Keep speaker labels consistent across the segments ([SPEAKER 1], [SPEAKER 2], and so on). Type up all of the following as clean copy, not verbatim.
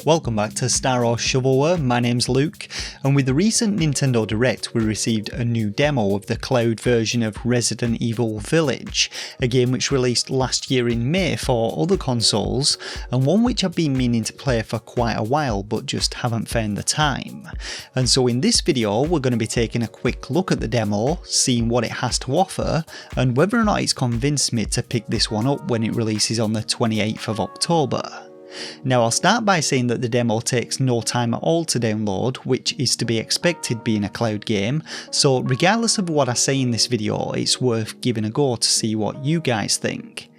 [SPEAKER 1] Welcome back to Star Wars Shovelware, my name's Luke, and with the recent Nintendo Direct we received a new demo of the cloud version of Resident Evil Village, a game which released last year in May for other consoles, and one which I've been meaning to play for quite a while but just haven't found the time. And so in this video we're going to be taking a quick look at the demo, seeing what it has to offer, and whether or not it's convinced me to pick this one up when it releases on the 28th of October. Now I'll start by saying that the demo takes no time at all to download, which is to be expected being a cloud game, so regardless of what I say in this video, it's worth giving a go to see what you guys think.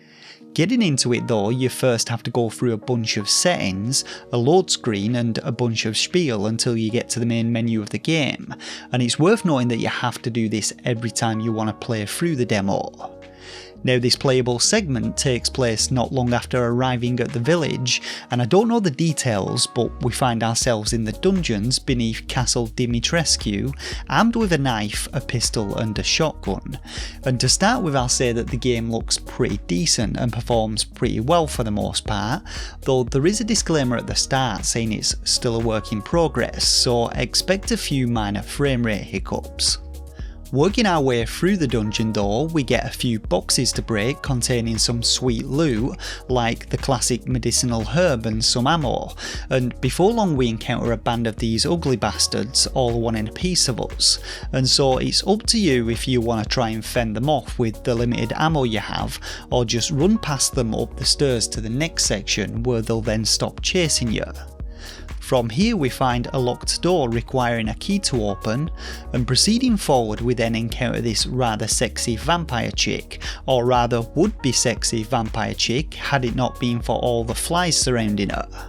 [SPEAKER 1] Getting into it though, you first have to go through a bunch of settings, a load screen and a bunch of spiel until you get to the main menu of the game, and it's worth noting that you have to do this every time you want to play through the demo. Now this playable segment takes place not long after arriving at the village, and I don't know the details, but we find ourselves in the dungeons beneath Castle Dimitrescu, armed with a knife, a pistol and a shotgun. And to start with, I'll say that the game looks pretty decent and performs pretty well for the most part, though there is a disclaimer at the start saying it's still a work in progress, so expect a few minor frame rate hiccups. Working our way through the dungeon though, we get a few boxes to break containing some sweet loot, like the classic medicinal herb and some ammo, and before long we encounter a band of these ugly bastards all wanting a piece of us, and so it's up to you if you want to try and fend them off with the limited ammo you have, or just run past them up the stairs to the next section where they'll then stop chasing you. From here we find a locked door requiring a key to open, and proceeding forward we then encounter this rather sexy vampire chick, or rather would be sexy vampire chick had it not been for all the flies surrounding her.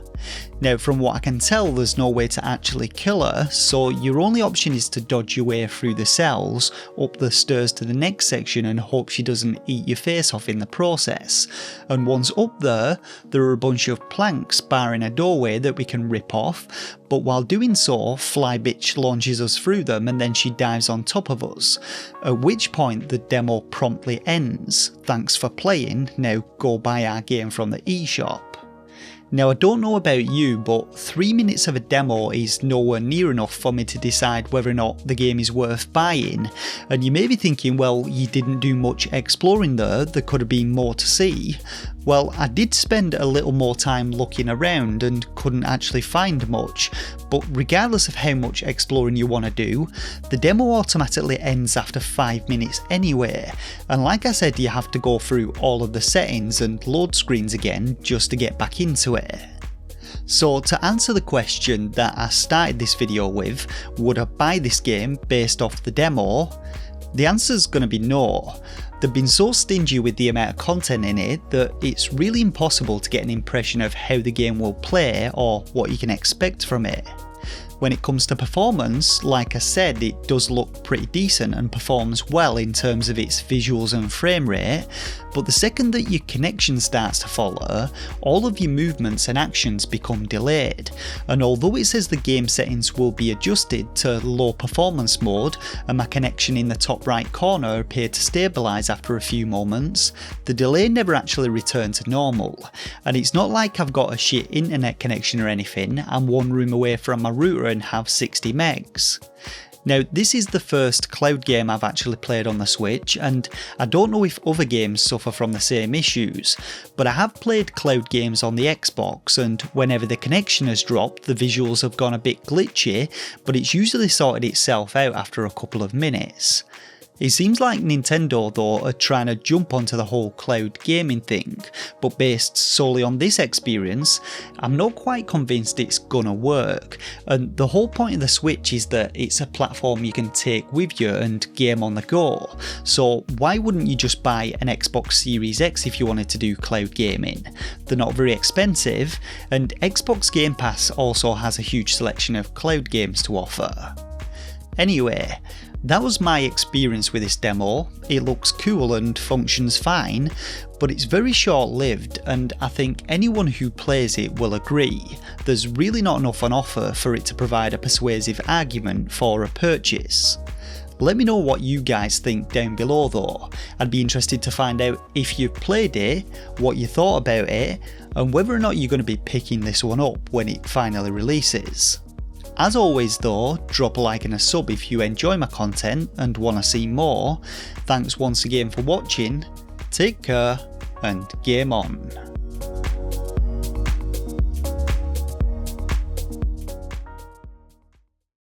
[SPEAKER 1] Now from what I can tell there's no way to actually kill her, so your only option is to dodge your way through the cells, up the stairs to the next section and hope she doesn't eat your face off in the process. And once up there are a bunch of planks barring a doorway that we can rip off, but while doing so Fly Bitch launches us through them and then she dives on top of us, at which point the demo promptly ends. Thanks for playing, now go buy our game from the eShop. Now I don't know about you, but 3 minutes of a demo is nowhere near enough for me to decide whether or not the game is worth buying, and you may be thinking, well, you didn't do much exploring there could have been more to see. Well, I did spend a little more time looking around and couldn't actually find much, but regardless of how much exploring you want to do, the demo automatically ends after 5 minutes anyway, and like I said, you have to go through all of the settings and load screens again just to get back into it. So to answer the question that I started this video with, would I buy this game based off the demo? The answer's going to be no. They've been so stingy with the amount of content in it that it's really impossible to get an impression of how the game will play or what you can expect from it. When it comes to performance, like I said, it does look pretty decent and performs well in terms of its visuals and frame rate, but the second that your connection starts to follow, all of your movements and actions become delayed, and although it says the game settings will be adjusted to low performance mode and my connection in the top right corner appeared to stabilise after a few moments, the delay never actually returned to normal, and it's not like I've got a shit internet connection or anything. I'm one room away from my router and have 60 megs. Now this is the first cloud game I've actually played on the Switch, and I don't know if other games suffer from the same issues, but I have played cloud games on the Xbox, and whenever the connection has dropped the visuals have gone a bit glitchy, but it's usually sorted itself out after a couple of minutes. It seems like Nintendo though are trying to jump onto the whole cloud gaming thing, but based solely on this experience, I'm not quite convinced it's gonna work, and the whole point of the Switch is that it's a platform you can take with you and game on the go, so why wouldn't you just buy an Xbox Series X if you wanted to do cloud gaming? They're not very expensive, and Xbox Game Pass also has a huge selection of cloud games to offer. Anyway, that was my experience with this demo. It looks cool and functions fine, but it's very short-lived, and I think anyone who plays it will agree. There's really not enough on offer for it to provide a persuasive argument for a purchase. Let me know what you guys think down below though. I'd be interested to find out if you've played it, what you thought about it, and whether or not you're going to be picking this one up when it finally releases. As always though, drop a like and a sub if you enjoy my content and want to see more. Thanks once again for watching, take care and game on.